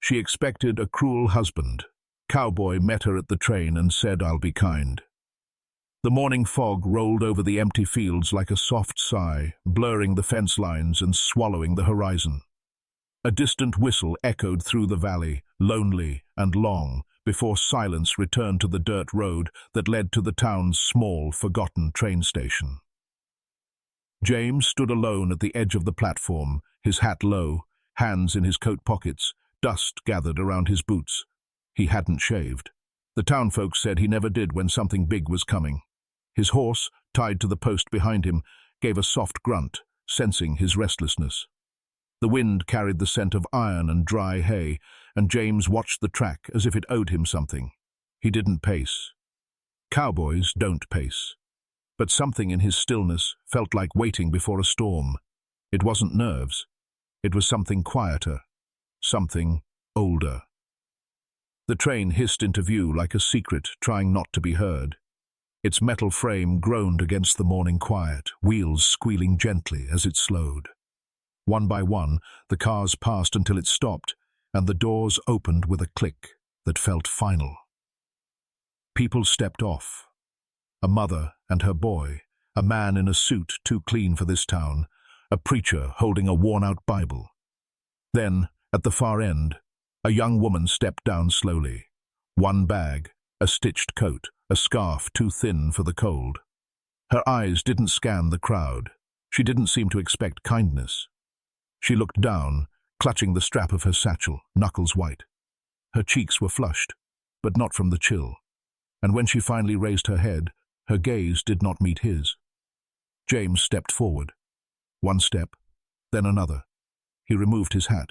She expected a cruel husband. Cowboy met her at the train and said, "I'll be kind." The morning fog rolled over the empty fields like a soft sigh, blurring the fence lines and swallowing the horizon. A distant whistle echoed through the valley, lonely and long, before silence returned to the dirt road that led to the town's small, forgotten train station. James stood alone at the edge of the platform, his hat low, hands in his coat pockets, dust gathered around his boots. He hadn't shaved. The townfolk said he never did when something big was coming. His horse, tied to the post behind him, gave a soft grunt, sensing his restlessness. The wind carried the scent of iron and dry hay, and James watched the track as if it owed him something. He didn't pace. Cowboys don't pace. But something in his stillness felt like waiting before a storm. It wasn't nerves. It was something quieter, something older. The train hissed into view like a secret trying not to be heard. Its metal frame groaned against the morning quiet, wheels squealing gently as it slowed. One by one, the cars passed until it stopped, and the doors opened with a click that felt final. People stepped off. A mother and her boy, a man in a suit too clean for this town, a preacher holding a worn-out Bible. Then, at the far end, a young woman stepped down slowly. One bag, a stitched coat, a scarf too thin for the cold. Her eyes didn't scan the crowd. She didn't seem to expect kindness. She looked down, clutching the strap of her satchel, knuckles white. Her cheeks were flushed, but not from the chill. And when she finally raised her head, her gaze did not meet his. James stepped forward. One step, then another. He removed his hat.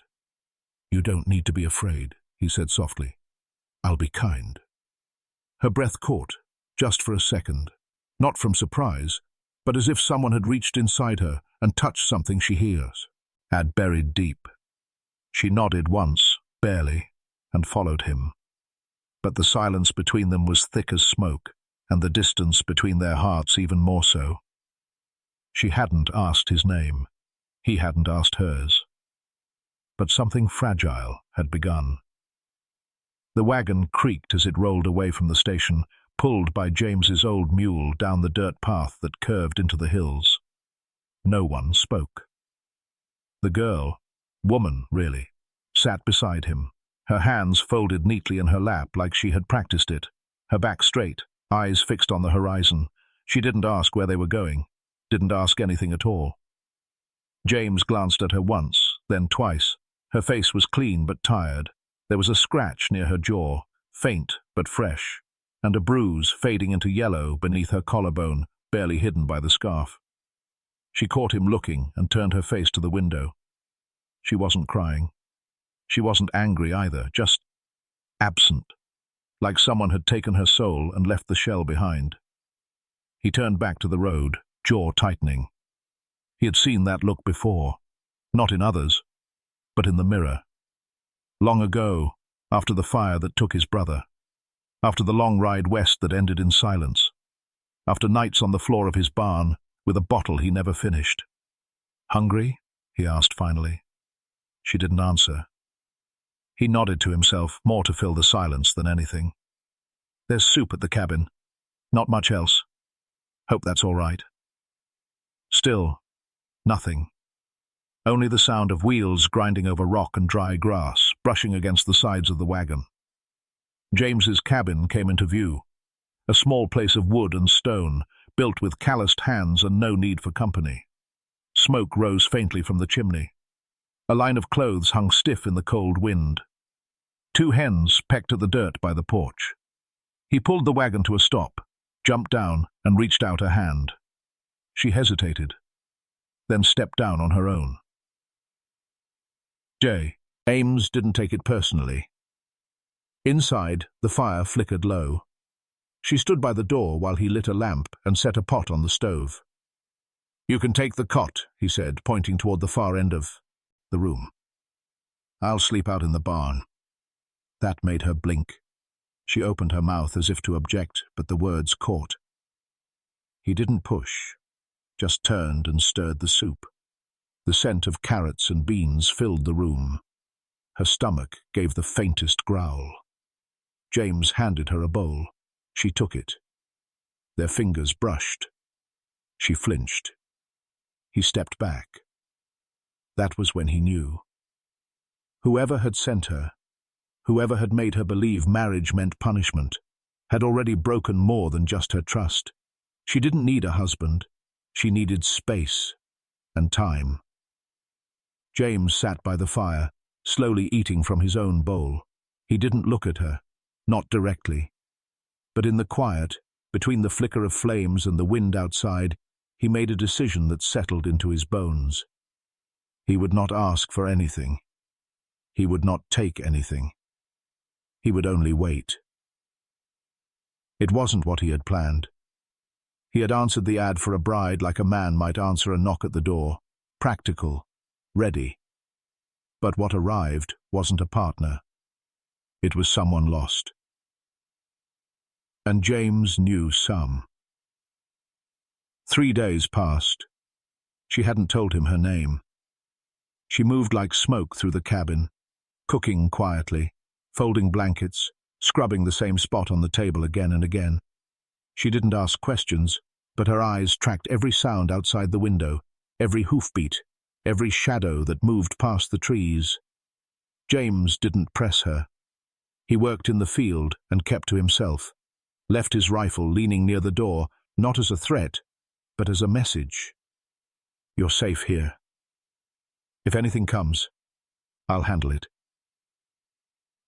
"You don't need to be afraid," he said softly. "I'll be kind." Her breath caught, just for a second, not from surprise, but as if someone had reached inside her and touched something she had buried deep. She nodded once, barely, and followed him. But the silence between them was thick as smoke, and the distance between their hearts even more so. She hadn't asked his name. He hadn't asked hers. But something fragile had begun. The wagon creaked as it rolled away from the station, pulled by James's old mule down the dirt path that curved into the hills. No one spoke. The girl, woman really, sat beside him, her hands folded neatly in her lap like she had practiced it, her back straight, eyes fixed on the horizon. She didn't ask where they were going, didn't ask anything at all. James glanced at her once, then twice. Her face was clean but tired. There was a scratch near her jaw, faint but fresh, and a bruise fading into yellow beneath her collarbone, barely hidden by the scarf. She caught him looking and turned her face to the window. She wasn't crying. She wasn't angry either, just absent, like someone had taken her soul and left the shell behind. He turned back to the road, jaw tightening. He had seen that look before, not in others, but in the mirror. Long ago, after the fire that took his brother, after the long ride west that ended in silence, after nights on the floor of his barn with a bottle he never finished. "Hungry?" he asked finally. She didn't answer. He nodded to himself, more to fill the silence than anything. "There's soup at the cabin. Not much else. Hope that's all right." Still, nothing. Only the sound of wheels grinding over rock and dry grass, brushing against the sides of the wagon. James's cabin came into view. A small place of wood and stone, built with calloused hands and no need for company. Smoke rose faintly from the chimney. A line of clothes hung stiff in the cold wind. 2 hens pecked at the dirt by the porch. He pulled the wagon to a stop, jumped down, and reached out a hand. She hesitated, then stepped down on her own. Ames didn't take it personally. Inside, the fire flickered low. She stood by the door while he lit a lamp and set a pot on the stove. "You can take the cot," he said, pointing toward the far end of the room. "I'll sleep out in the barn." That made her blink. She opened her mouth as if to object, but the words caught. He didn't push, just turned and stirred the soup. The scent of carrots and beans filled the room. Her stomach gave the faintest growl. James handed her a bowl. She took it. Their fingers brushed. She flinched. He stepped back. That was when he knew. Whoever had sent her, whoever had made her believe marriage meant punishment, had already broken more than just her trust. She didn't need a husband. She needed space and time. James sat by the fire, slowly eating from his own bowl. He didn't look at her, not directly. But in the quiet, between the flicker of flames and the wind outside, he made a decision that settled into his bones. He would not ask for anything. He would not take anything. He would only wait. It wasn't what he had planned. He had answered the ad for a bride like a man might answer a knock at the door, practical, ready. But what arrived wasn't a partner. It was someone lost. And James knew some. 3 days passed. She hadn't told him her name. She moved like smoke through the cabin, cooking quietly, folding blankets, scrubbing the same spot on the table again and again. She didn't ask questions, but her eyes tracked every sound outside the window, every hoofbeat, every shadow that moved past the trees. James didn't press her. He worked in the field and kept to himself, left his rifle leaning near the door, not as a threat, but as a message. You're safe here. If anything comes, I'll handle it.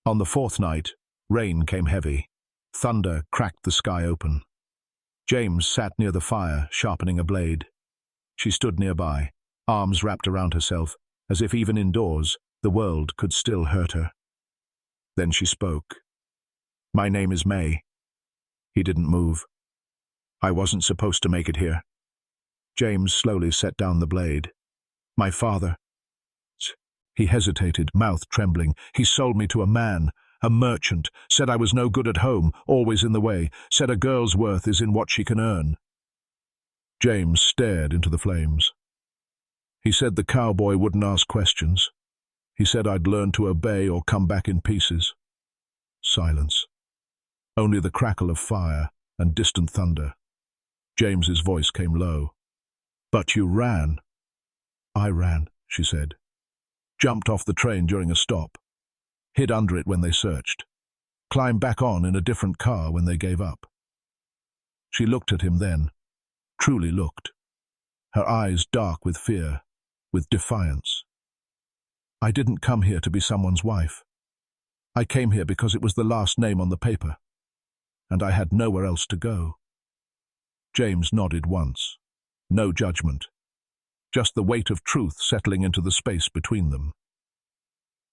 On the 4th night, rain came heavy. Thunder cracked the sky open. James sat near the fire, sharpening a blade. She stood nearby, arms wrapped around herself, as if even indoors, the world could still hurt her. Then she spoke. My name is May. He didn't move. I wasn't supposed to make it here. James slowly set down the blade. My father. He hesitated, mouth trembling. He sold me to a man, a merchant, said I was no good at home, always in the way, said a girl's worth is in what she can earn. James stared into the flames. He said the cowboy wouldn't ask questions. He said I'd learn to obey or come back in pieces. Silence. Only the crackle of fire and distant thunder. James's voice came low. But you ran. I ran, she said. Jumped off the train during a stop. Hid under it when they searched. Climbed back on in a different car when they gave up. She looked at him then, truly looked. Her eyes dark with fear, with defiance. I didn't come here to be someone's wife. I came here because it was the last name on the paper, and I had nowhere else to go. James nodded once. No judgment. Just the weight of truth settling into the space between them.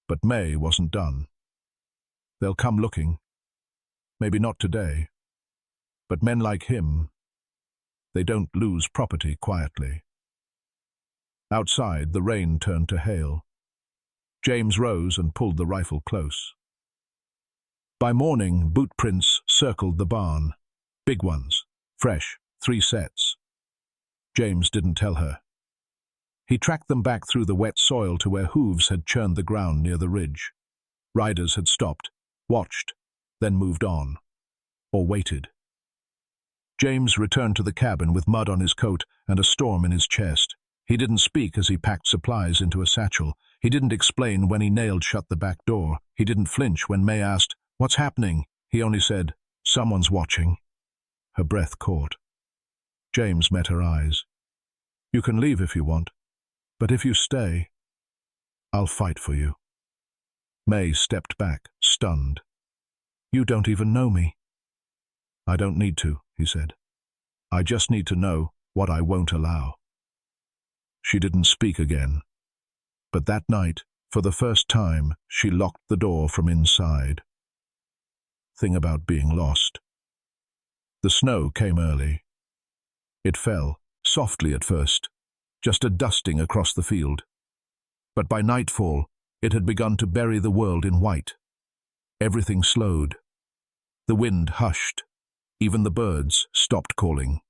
But May wasn't done. They'll come looking. Maybe not today. But men like him, they don't lose property quietly. Outside, the rain turned to hail. James rose and pulled the rifle close. By morning, boot prints circled the barn. Big ones, fresh, 3 sets. James didn't tell her. He tracked them back through the wet soil to where hooves had churned the ground near the ridge. Riders had stopped, watched, then moved on. Or waited. James returned to the cabin with mud on his coat and a storm in his chest. He didn't speak as he packed supplies into a satchel. He didn't explain when he nailed shut the back door. He didn't flinch when May asked, "What's happening?" He only said, "Someone's watching." Her breath caught. James met her eyes. "You can leave if you want. But if you stay, I'll fight for you." May stepped back, stunned. "You don't even know me." "I don't need to," he said. "I just need to know what I won't allow." She didn't speak again. But that night, for the first time, she locked the door from inside. Thing about being lost. The snow came early. It fell, softly at first, just a dusting across the field. But by nightfall, it had begun to bury the world in white. Everything slowed. The wind hushed. Even the birds stopped calling.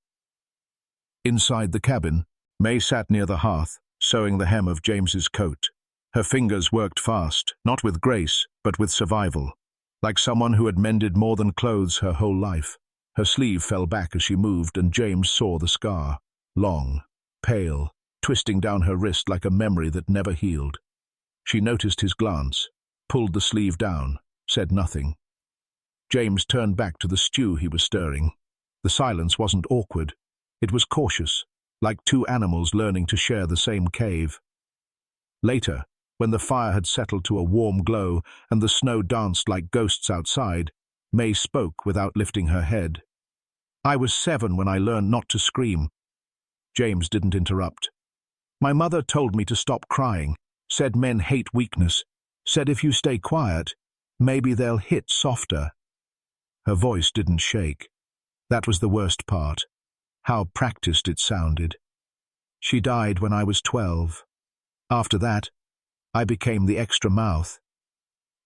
Inside the cabin, May sat near the hearth, sewing the hem of James's coat. Her fingers worked fast, not with grace, but with survival, like someone who had mended more than clothes her whole life. Her sleeve fell back as she moved, and James saw the scar, long, pale, twisting down her wrist like a memory that never healed. She noticed his glance, pulled the sleeve down, said nothing. James turned back to the stew he was stirring. The silence wasn't awkward. It was cautious, like two animals learning to share the same cave. Later, when the fire had settled to a warm glow and the snow danced like ghosts outside, May spoke without lifting her head. "I was 7 when I learned not to scream." James didn't interrupt. "My mother told me to stop crying, said men hate weakness, said if you stay quiet, maybe they'll hit softer." Her voice didn't shake. That was the worst part. How practiced it sounded. "She died when I was 12. After that, I became the extra mouth.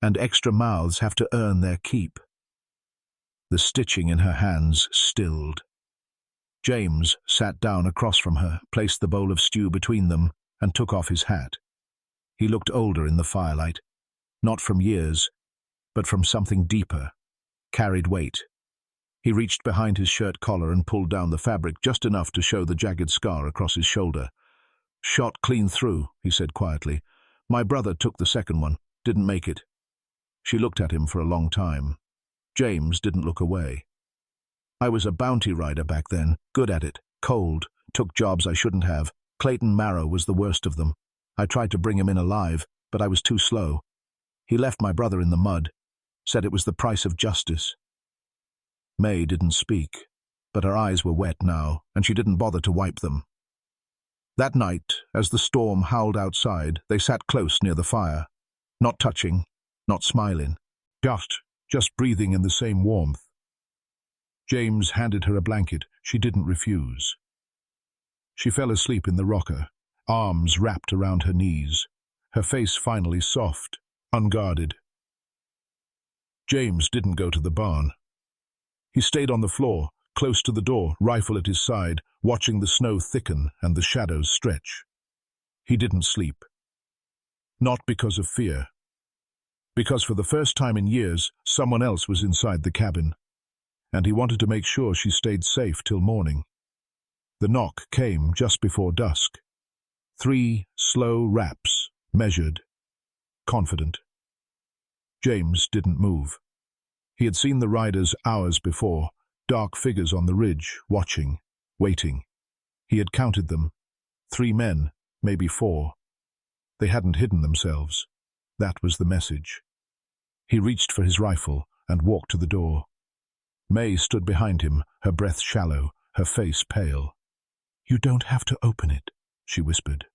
And extra mouths have to earn their keep." The stitching in her hands stilled. James sat down across from her, placed the bowl of stew between them, and took off his hat. He looked older in the firelight, not from years, but from something deeper, carried weight. He reached behind his shirt collar and pulled down the fabric just enough to show the jagged scar across his shoulder. "Shot clean through," he said quietly. "My brother took the second one, didn't make it." She looked at him for a long time. James didn't look away. "I was a bounty rider back then, good at it, cold, took jobs I shouldn't have. Clayton Marrow was the worst of them. I tried to bring him in alive, but I was too slow. He left my brother in the mud, said it was the price of justice." May didn't speak, but her eyes were wet now, and she didn't bother to wipe them. That night, as the storm howled outside, they sat close near the fire, not touching, not smiling, just breathing in the same warmth. James handed her a blanket. She didn't refuse. She fell asleep in the rocker, arms wrapped around her knees, her face finally soft, unguarded. James didn't go to the barn. He stayed on the floor, close to the door, rifle at his side, watching the snow thicken and the shadows stretch. He didn't sleep. Not because of fear. Because for the first time in years, someone else was inside the cabin, and he wanted to make sure she stayed safe till morning. The knock came just before dusk. 3 slow raps, measured, confident. James didn't move. He had seen the riders hours before, dark figures on the ridge, watching, waiting. He had counted them. 3 men, maybe 4. They hadn't hidden themselves. That was the message. He reached for his rifle and walked to the door. May stood behind him, her breath shallow, her face pale. "You don't have to open it," she whispered.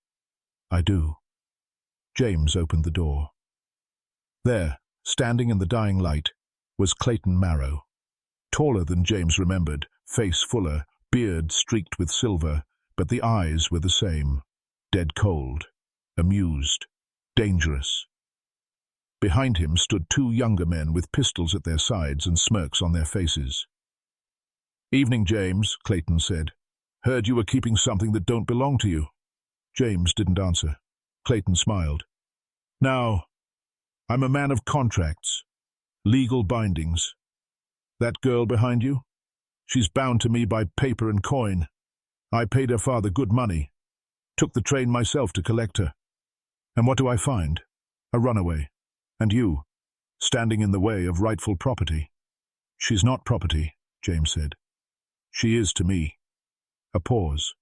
"I do." James opened the door. There, standing in the dying light, was Clayton Marrow. Taller than James remembered, face fuller, beard streaked with silver, but the eyes were the same, dead cold, amused, dangerous. Behind him stood 2 younger men with pistols at their sides and smirks on their faces. "Evening, James," Clayton said. "Heard you were keeping something that don't belong to you." James didn't answer. Clayton smiled. "Now, I'm a man of contracts, legal bindings. That girl behind you? She's bound to me by paper and coin. I paid her father good money. Took the train myself to collect her. And what do I find? A runaway. And you, standing in the way of rightful property." "She's not property," James said. "She is to me." A pause.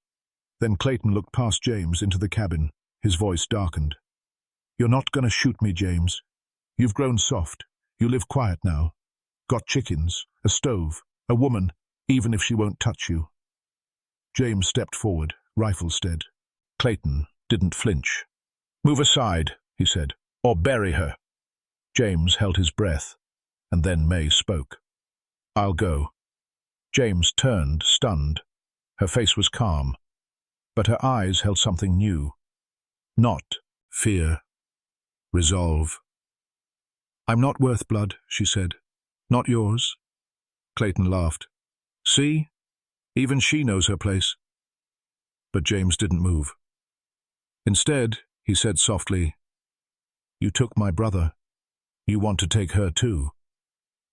Then Clayton looked past James into the cabin. His voice darkened. "You're not going to shoot me, James. You've grown soft. You live quiet now. Got chickens, a stove, a woman, even if she won't touch you." James stepped forward, rifle stead. Clayton didn't flinch. "Move aside," he said, "or bury her." James held his breath, and then May spoke. "I'll go." James turned, stunned. Her face was calm, but her eyes held something new. Not fear. Resolve. "I'm not worth blood," she said. "Not yours." Clayton laughed. "See? Even she knows her place." But James didn't move. Instead, he said softly, You took my brother. You want to take her too.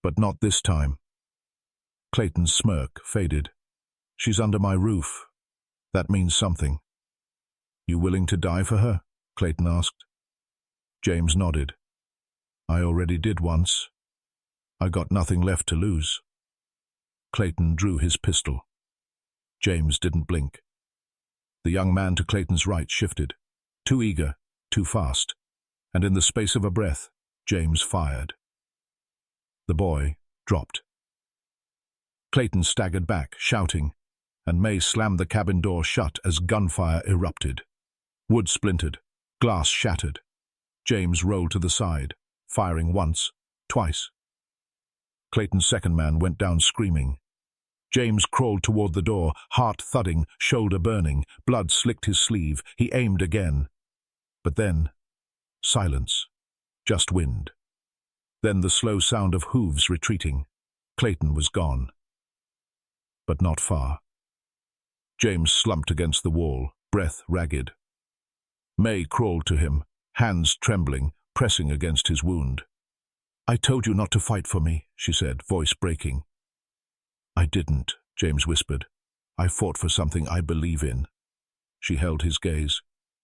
But not this time. Clayton's smirk faded. She's under my roof. That means something. You willing to die for her? Clayton asked. James nodded. I already did once. I got nothing left to lose. Clayton drew his pistol. James didn't blink. The young man to Clayton's right shifted. Too eager, too fast, and in the space of a breath, James fired. The boy dropped. Clayton staggered back, shouting, and May slammed the cabin door shut as gunfire erupted. Wood splintered, glass shattered. James rolled to the side, firing once, twice. Clayton's second man went down screaming. James crawled toward the door, heart thudding, shoulder burning. Blood slicked his sleeve. He aimed again. But then, silence. Just wind. Then the slow sound of hooves retreating. Clayton was gone. But not far. James slumped against the wall, breath ragged. May crawled to him, hands trembling, pressing against his wound. I told you not to fight for me, she said, voice breaking. I didn't, James whispered. I fought for something I believe in. She held his gaze.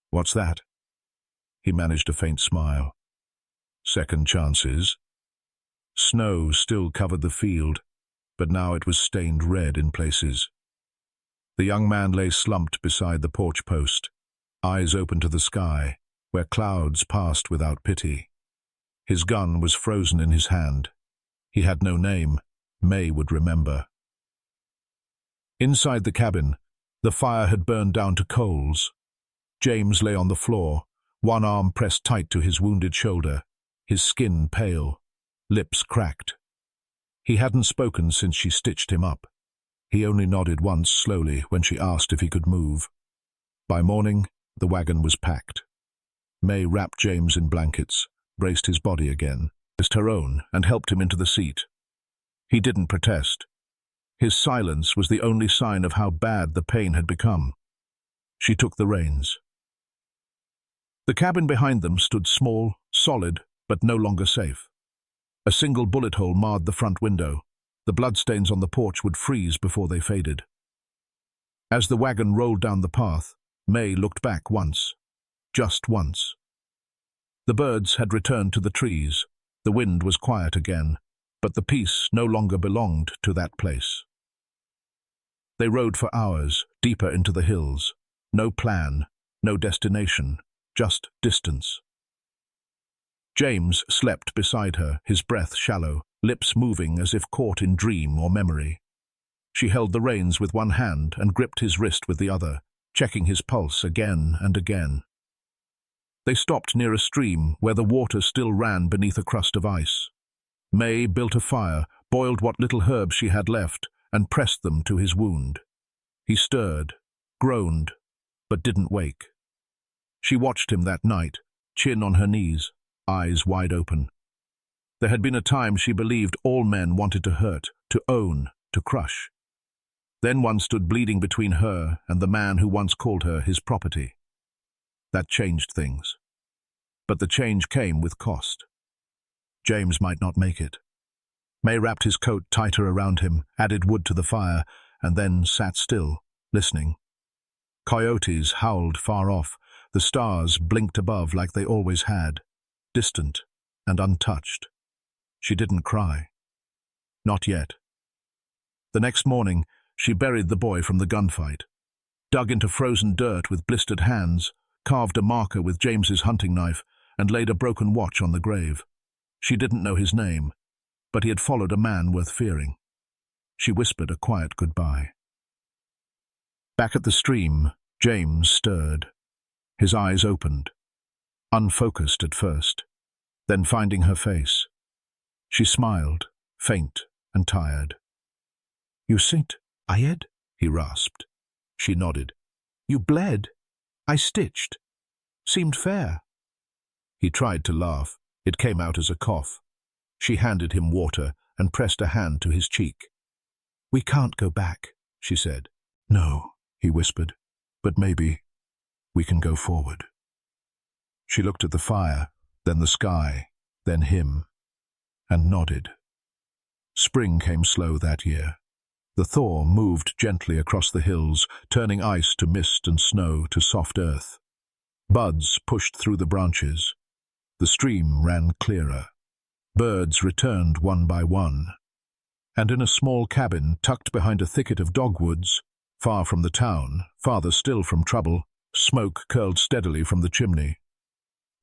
What's that? He managed a faint smile. Second chances. Snow still covered the field, but now it was stained red in places. The young man lay slumped beside the porch post, eyes open to the sky, where clouds passed without pity. His gun was frozen in his hand. He had no name. May would remember. Inside the cabin, the fire had burned down to coals. James lay on the floor, one arm pressed tight to his wounded shoulder, his skin pale, lips cracked. He hadn't spoken since she stitched him up. He only nodded once slowly when she asked if he could move. By morning, the wagon was packed. May wrapped James in blankets, braced his body again, raised her own, and helped him into the seat. He didn't protest. His silence was the only sign of how bad the pain had become. She took the reins. The cabin behind them stood small, solid, but no longer safe. A single bullet hole marred the front window. The bloodstains on the porch would freeze before they faded. As the wagon rolled down the path, May looked back once. Just once. The birds had returned to the trees. The wind was quiet again, but the peace no longer belonged to that place. They rode for hours, deeper into the hills. No plan, no destination, just distance. James slept beside her, his breath shallow, lips moving as if caught in dream or memory. She held the reins with one hand and gripped his wrist with the other, checking his pulse again and again. They stopped near a stream where the water still ran beneath a crust of ice. May built a fire, boiled what little herbs she had left, and pressed them to his wound. He stirred, groaned, but didn't wake. She watched him that night, chin on her knees, eyes wide open. There had been a time she believed all men wanted to hurt, to own, to crush. Then one stood bleeding between her and the man who once called her his property. That changed things. But the change came with cost. James might not make it. May wrapped his coat tighter around him, added wood to the fire, and then sat still, listening. Coyotes howled far off. The stars blinked above like they always had, distant and untouched. She didn't cry. Not yet. The next morning, she buried the boy from the gunfight, dug into frozen dirt with blistered hands, carved a marker with James's hunting knife, and laid a broken watch on the grave. She didn't know his name, but he had followed a man worth fearing. She whispered a quiet goodbye. Back at the stream, James stirred. His eyes opened, unfocused at first, then finding her face. She smiled, faint and tired. You sinked, Ayed? He rasped. She nodded. You bled? I stitched. Seemed fair. He tried to laugh. It came out as a cough. She handed him water and pressed a hand to his cheek. We can't go back, she said. No, he whispered, but maybe we can go forward. She looked at the fire, then the sky, then him, and nodded. Spring came slow that year. The thaw moved gently across the hills, turning ice to mist and snow to soft earth. Buds pushed through the branches. The stream ran clearer. Birds returned one by one. And in a small cabin tucked behind a thicket of dogwoods, far from the town, farther still from trouble, smoke curled steadily from the chimney.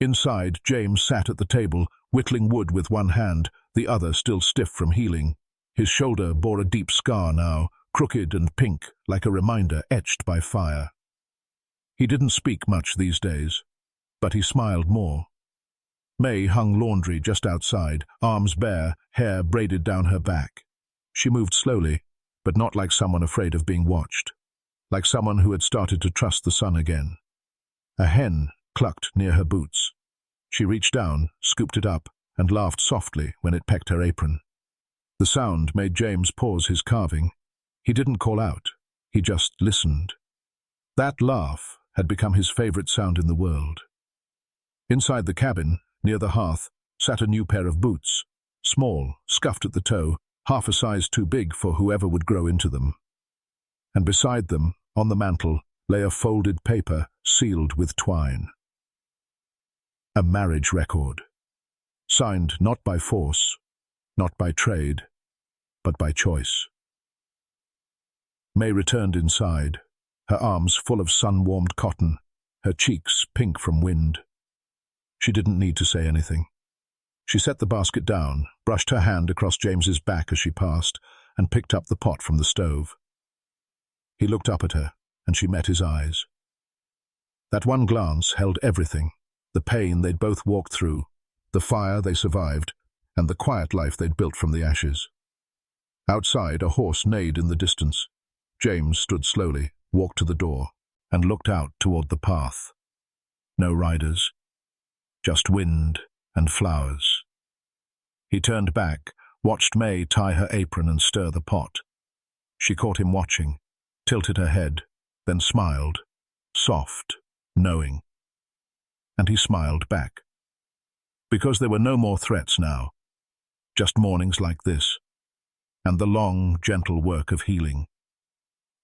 Inside, James sat at the table, whittling wood with one hand, the other still stiff from healing. His shoulder bore a deep scar now, crooked and pink, like a reminder etched by fire. He didn't speak much these days, but he smiled more. May hung laundry just outside, arms bare, hair braided down her back. She moved slowly, but not like someone afraid of being watched, like someone who had started to trust the sun again. A hen clucked near her boots. She reached down, scooped it up, and laughed softly when it pecked her apron. The sound made James pause his carving. He didn't call out. He just listened. That laugh had become his favorite sound in the world. Inside the cabin, near the hearth, sat a new pair of boots, small, scuffed at the toe, half a size too big for whoever would grow into them. And beside them, on the mantel, lay a folded paper sealed with twine. A marriage record, signed not by force, not by trade, but by choice. May returned inside, her arms full of sun-warmed cotton, her cheeks pink from wind. She didn't need to say anything. She set the basket down, brushed her hand across James's back as she passed, and picked up the pot from the stove. He looked up at her, and she met his eyes. That one glance held everything, the pain they'd both walked through, the fire they survived, and the quiet life they'd built from the ashes. Outside, a horse neighed in the distance. James stood slowly, walked to the door, and looked out toward the path. No riders, just wind and flowers. He turned back, watched May tie her apron and stir the pot. She caught him watching, tilted her head, then smiled, soft, knowing. And he smiled back. Because there were no more threats now, just mornings like this, and the long, gentle work of healing.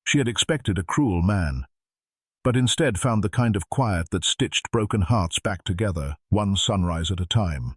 She had expected a cruel man, but instead found the kind of quiet that stitched broken hearts back together, one sunrise at a time.